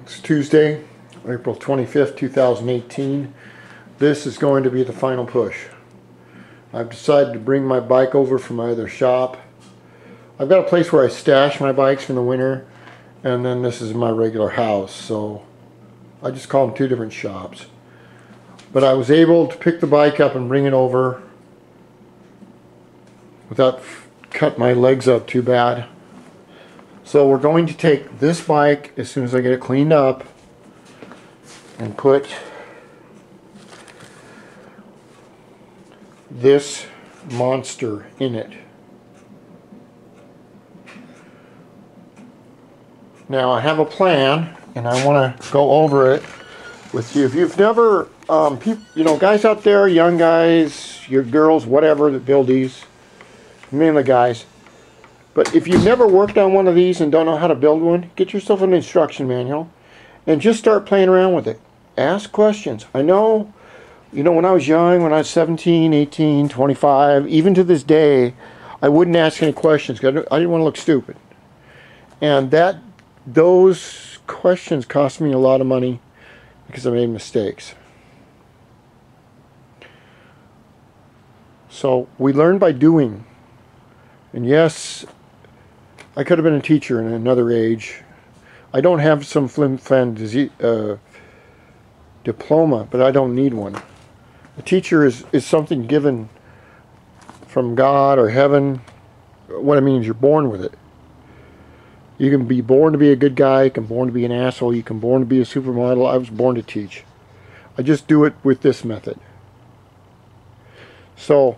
It's Tuesday, April 25th, 2018. This is going to be the final push. I've decided to bring my bike over from my other shop. I've got a place where I stash my bikes from the winter, and then this is my regular house, so I just call them two different shops. But I was able to pick the bike up and bring it over without cutting my legs up too bad. So we're going to take this bike as soon as I get it cleaned up and put this monster in it. Now I have a plan and I want to go over it with you. If you've never, guys out there, young guys, your girls, whatever, that build these, mainly guys. But if you've never worked on one of these and don't know how to build one, get yourself an instruction manual and just start playing around with it. Ask questions. I know, when I was young, when I was 17, 18, 25, even to this day, I wouldn't ask any questions because I didn't want to look stupid. And those questions cost me a lot of money because I made mistakes. So we learn by doing. And yes, I could have been a teacher in another age. I don't have some flim-flam diploma, but I don't need one. A teacher is something given from God or heaven. What I mean is you're born with it. You can be born to be a good guy, you can be born to be an asshole, you can be born to be a supermodel. I was born to teach. I just do it with this method. So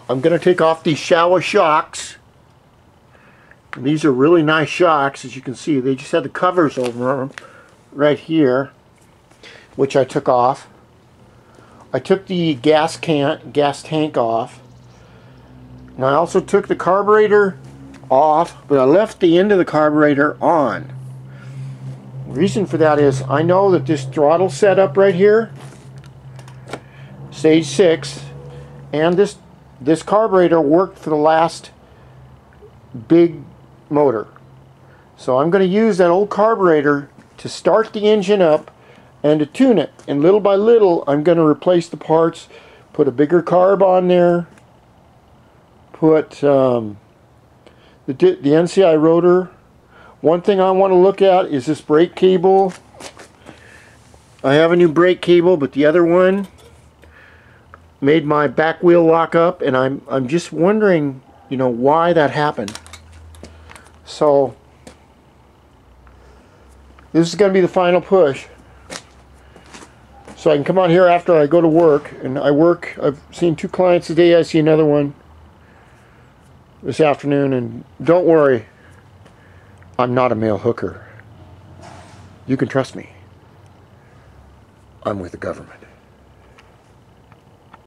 I'm going to take off these shower shocks. And these are really nice shocks, as you can see. They just had the covers over them right here, which I took off. I took the gas tank off. And I also took the carburetor off, but I left the end of the carburetor on. The reason for that is I know that this throttle setup right here, stage 6, and this carburetor worked for the last big motor. So I'm going to use that old carburetor to start the engine up and to tune it. And little by little I'm going to replace the parts, put a bigger carb on there, put the NCI rotor. One thing I want to look at is this brake cable. I have a new brake cable, but the other one made my back wheel lock up, and I'm just wondering, why that happened. So this is going to be the final push. So I can come out here after I go to work, and I've seen 2 clients today. I see another one this afternoon, and don't worry, I'm not a male hooker. You can trust me. I'm with the government.